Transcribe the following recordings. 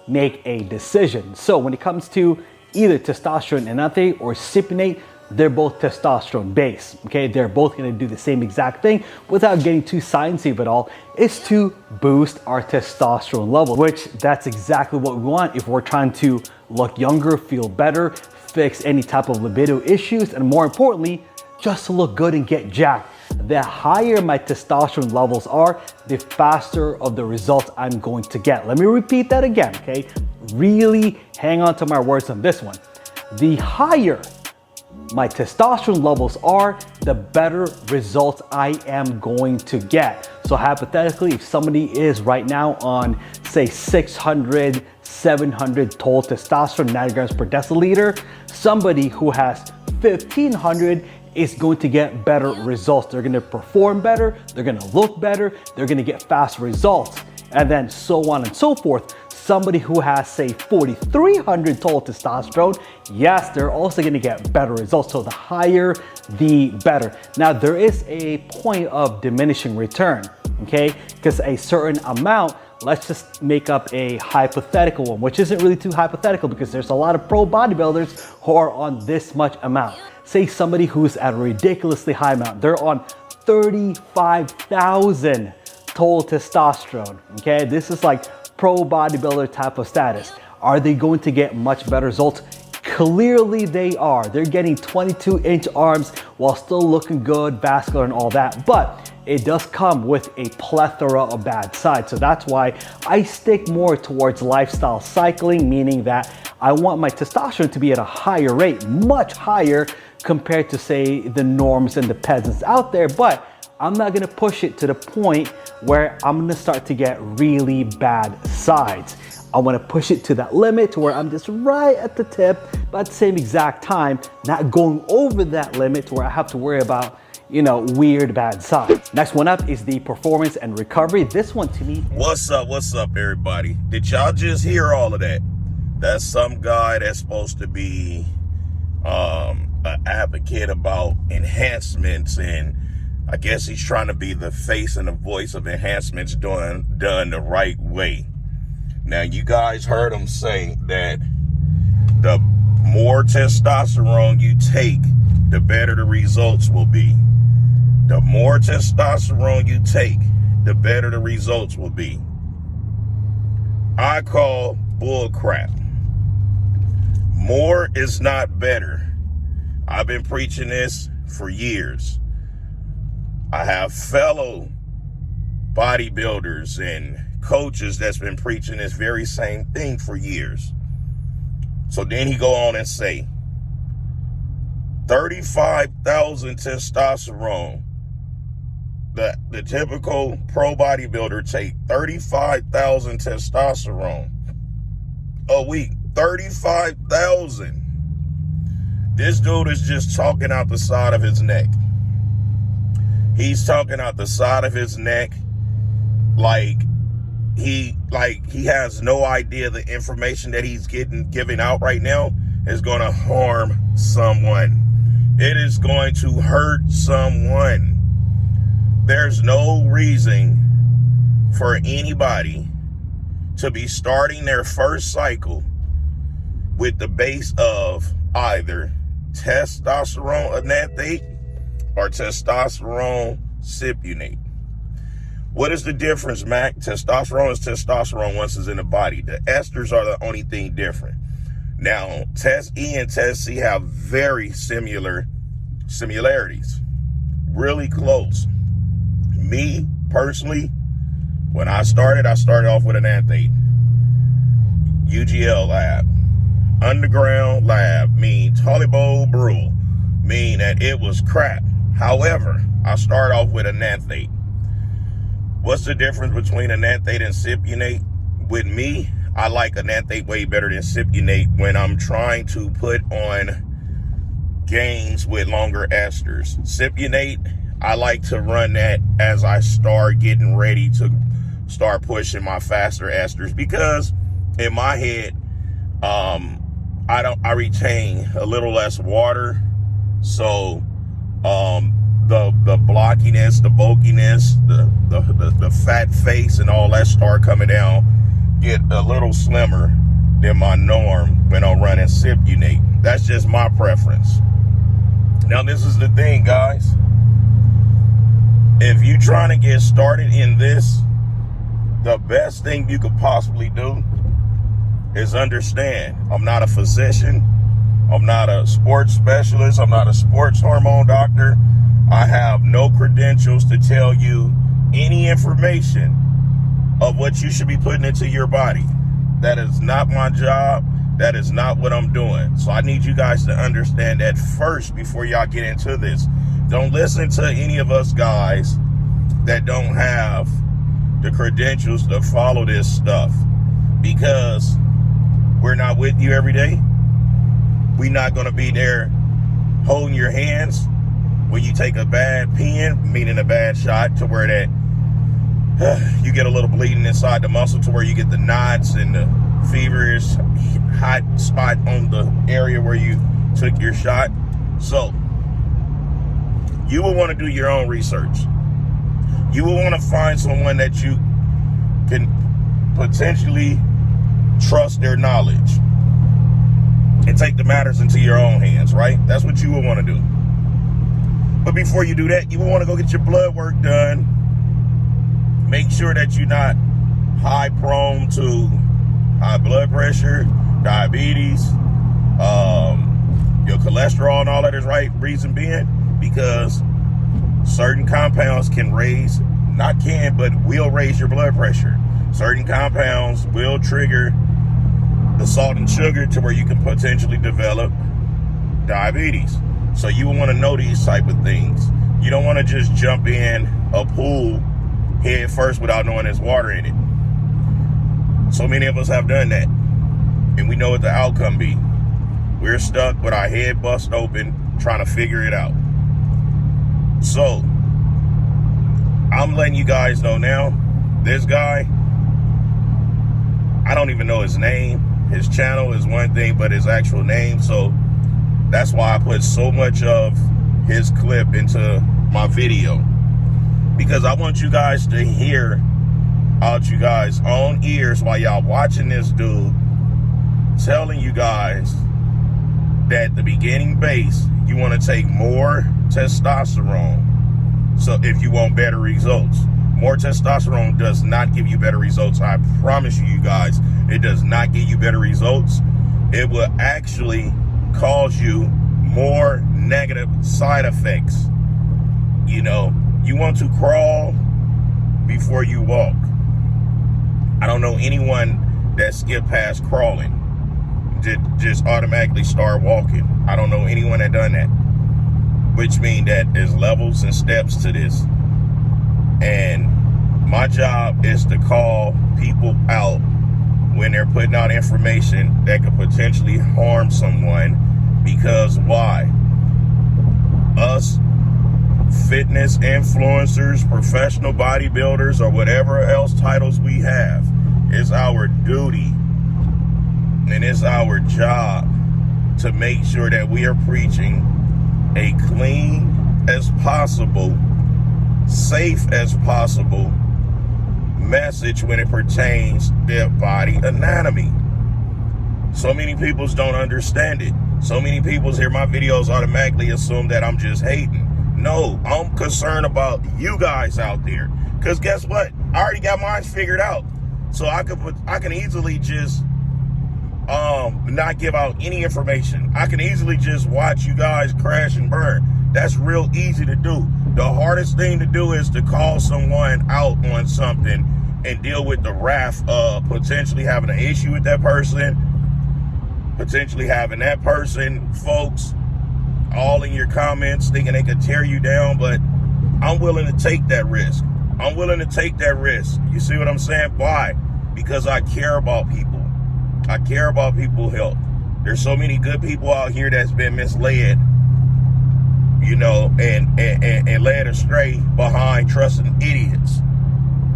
make a decision. So when it comes to either testosterone enanthate or cypionate, they're both testosterone based, okay? They're both gonna do the same exact thing without getting too sciencey at all. It's to boost our testosterone level, which that's exactly what we want if we're trying to look younger, feel better, fix any type of libido issues, and more importantly, just to look good and get jacked. The higher my testosterone levels are, the faster of the results I'm going to get. Let me repeat that again, okay? Really hang on to my words on this one. The higher my testosterone levels are, the better results I am going to get. So hypothetically, if somebody is right now on say 600, 700 total testosterone nanograms per deciliter, somebody who has 1500 is going to get better results. They're gonna perform better, they're gonna look better, they're gonna get faster results, and then so on and so forth. Somebody who has say 4,300 total testosterone, yes, they're also gonna get better results. So the higher, the better. Now there is a point of diminishing return, okay? Because a certain amount, let's just make up a hypothetical one, which isn't really too hypothetical because there's a lot of pro bodybuilders who are on this much amount. Say somebody who's at a ridiculously high amount, they're on 35,000 total testosterone, okay? This is like pro bodybuilder type of status. Are they going to get much better results? Clearly they are. They're getting 22-inch arms while still looking good, vascular and all that, but it does come with a plethora of bad sides. So that's why I stick more towards lifestyle cycling, meaning that I want my testosterone to be at a higher rate, much higher compared to say the norms and the peasants out there, but I'm not gonna push it to the point where I'm gonna start to get really bad sides. I wanna push it to that limit to where I'm just right at the tip, but at the same exact time, not going over that limit to where I have to worry about, you know, weird bad sides. Next one up is the performance and recovery. This one to me. What's up everybody? Did y'all just hear all of that? That's some guy that's supposed to be an advocate about enhancements, and I guess he's trying to be the face and the voice of enhancements done the right way. Now, you guys heard him say that the more testosterone you take, the better the results will be. The more testosterone you take, the better the results will be. I call bull crap. More is not better. I've been preaching this for years. I have fellow bodybuilders and coaches that's been preaching this very same thing for years. So then he go on and say, 35,000 testosterone. The typical pro bodybuilder take 35,000 testosterone a week. 35,000. This dude is just talking out the side of his neck. He's talking out the side of his neck like he has no idea the information that he's giving out right now is going to harm someone. It is going to hurt someone. There's no reason for anybody to be starting their first cycle with the base of either testosterone enanthate or testosterone cypionate. What is the difference, Mac? Testosterone is testosterone once it's in the body. The esters are the only thing different. Now, Test E and Test C have very similarities. Really close. Me, personally, when I started off with enanthate. UGL lab. Underground lab, mean Talibo Brule, mean that it was crap. However, I started off with enanthate. What's the difference between enanthate and cypionate? With me, I like enanthate way better than cypionate when I'm trying to put on gains with longer esters. Cypionate, I like to run that as I start getting ready to start pushing my faster esters, because in my head, I retain a little less water, so the blockiness, the bulkiness, the fat face and all that start coming down get a little slimmer than my norm when I'm running Sipunate. That's just my preference. Now, this is the thing, guys. If you're trying to get started in this, the best thing you could possibly do is understand I'm not a physician. I'm not a sports specialist. I'm not a sports hormone doctor. I have no credentials to tell you any information of what you should be putting into your body. That is not my job. That is not what I'm doing. So I need you guys to understand that first before y'all get into this. Don't listen to any of us guys that don't have the credentials to follow this stuff, because we're not with you every day. We're not going to be there holding your hands when you take a bad pen, meaning a bad shot, to where that you get a little bleeding inside the muscle, to where you get the knots and the feverish hot spot on the area where you took your shot. So you will want to do your own research. You will want to find someone that you can potentially trust their knowledge and take the matters into your own hands, right? That's what you will want to do. But before you do that, you will want to go get your blood work done. Make sure that you're not high prone to high blood pressure, diabetes, your cholesterol and all that is right. Reason being, because certain compounds can raise, not can, but will raise your blood pressure. Certain compounds will trigger the salt and sugar to where you can potentially develop diabetes. So you want to know these type of things. You don't want to just jump in a pool head first without knowing there's water in it. So many of us have done that, and we know what the outcome be. We're stuck with our head bust open trying to figure it out. So I'm letting you guys know now, this guy, I don't even know his name. His channel is one thing, but his actual name, so that's why I put so much of his clip into my video, because I want you guys to hear out you guys' own ears while y'all watching this dude telling you guys that the beginning base, you want to take more testosterone. So if you want better results, more testosterone does not give you better results. I promise you guys, it does not give you better results. It will actually cause you more negative side effects. You know, you want to crawl before you walk. I don't know anyone that skipped past crawling, just automatically start walking. I don't know anyone that done that, which means that there's levels and steps to this. And my job is to call people out when they're putting out information that could potentially harm someone. Because why? Us fitness influencers, professional bodybuilders, or whatever else titles we have, it's our duty and it's our job to make sure that we are preaching a clean as possible, safe as possible message when it pertains to their body anatomy. So many people don't understand it. So many people hear my videos automatically assume that I'm just hating. No, I'm concerned about you guys out there. Because guess what? I already got mine figured out. So I can easily just not give out any information. I can easily just watch you guys crash and burn. That's real easy to do. The hardest thing to do is to call someone out on something and deal with the wrath of potentially having an issue with that person, potentially having that person, folks, all in your comments thinking they could tear you down. But I'm willing to take that risk. I'm willing to take that risk. You see what I'm saying? Why? Because I care about people. I care about people's health. There's so many good people out here that's been misled, you know, and led astray behind trusting idiots.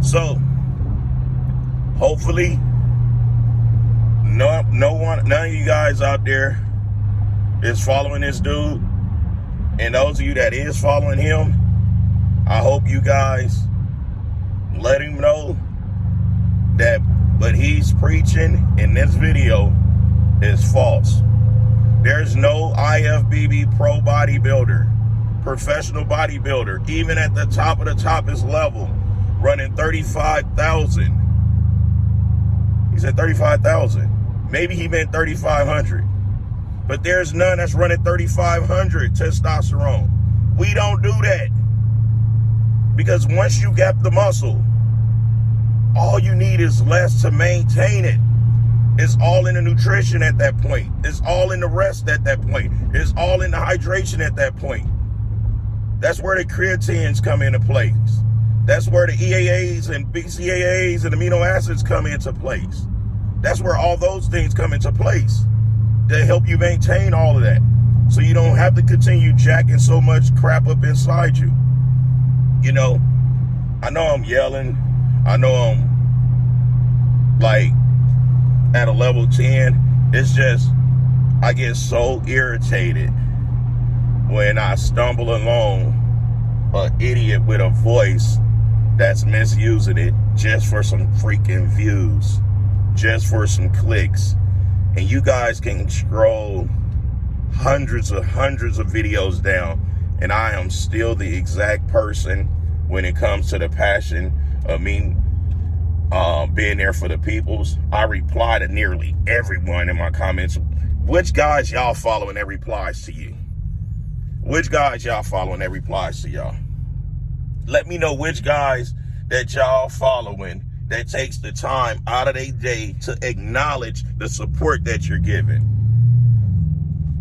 So hopefully none of you guys out there is following this dude. And those of you that is following him, I hope you guys let him know that but he's preaching in this video is false. There's no IFBB pro bodybuilder, professional bodybuilder, even at the top of the toppest level, running 35,000. He said 35,000. Maybe he meant 3,500. But there's none that's running 3,500 testosterone. We don't do that. Because once you get the muscle, all you need is less to maintain it. It's all in the nutrition at that point. It's all in the rest at that point. It's all in the hydration at that point. That's where the creatines come into place. That's where the EAAs and BCAAs and amino acids come into place. That's where all those things come into place to help you maintain all of that. So you don't have to continue jacking so much crap up inside you. You know, I know I'm yelling. I know I'm like at a level 10. It's just, I get so irritated when I stumble along an idiot with a voice that's misusing it just for some freaking views, just for some clicks. And you guys can scroll hundreds of videos down, and I am still the exact person when it comes to the passion of me being there for the peoples. I reply to nearly everyone in my comments. Which guys y'all following that replies to you? Which guys y'all following that replies to y'all? Let me know which guys that y'all following that takes the time out of their day to acknowledge the support that you're giving.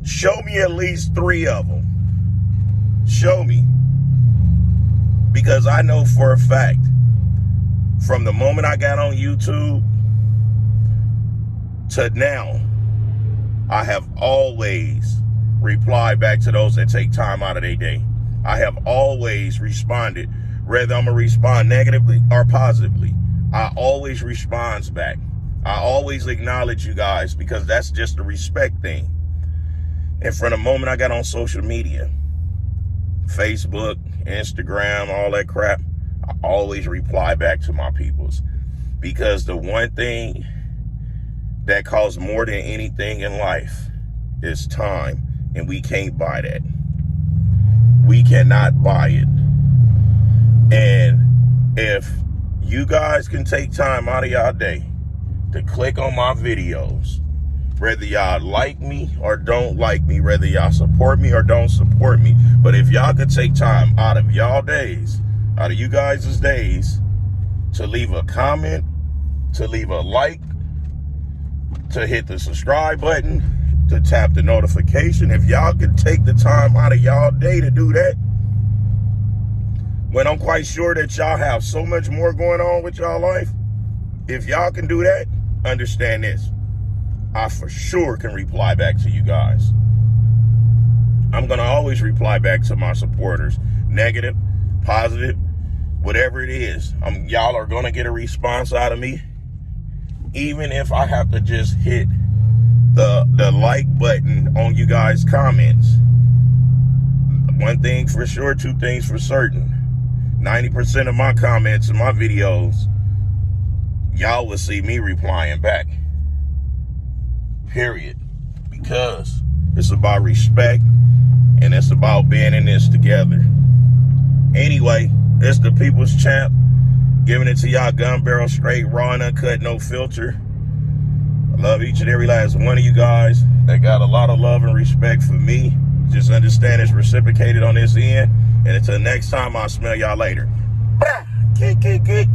Show me at least 3 of them. Show me. Because I know for a fact, from the moment I got on YouTube to now, I have always replied back to those that take time out of their day. I have always responded, whether I'm going to respond negatively or positively. I always respond back. I always acknowledge you guys because that's just a respect thing. And from the moment I got on social media, Facebook, Instagram, all that crap, I always reply back to my peoples. Because the one thing that costs more than anything in life is time. And we can't buy that. We cannot buy it. And if you guys can take time out of y'all day to click on my videos, whether y'all like me or don't like me, whether y'all support me or don't support me, but if y'all could take time out of y'all days, out of you guys' days, to leave a comment, to leave a like, to hit the subscribe button, to tap the notification, if y'all could take the time out of y'all day to do that, when I'm quite sure that y'all have so much more going on with y'all life, if y'all can do that, understand this. I for sure can reply back to you guys. I'm going to always reply back to my supporters. Negative, positive, whatever it is. Y'all are going to get a response out of me. Even if I have to just hit the like button on you guys' comments. One thing for sure, 2 things for certain. 90% of my comments in my videos, y'all will see me replying back. Period. Because it's about respect and it's about being in this together. Anyway, it's the People's Champ, giving it to y'all gun barrel straight, raw and uncut, no filter. I love each and every last one of you guys. They got a lot of love and respect for me. Just understand it's reciprocated on this end. And until next time, I'll smell y'all later. Kick, kick, kick.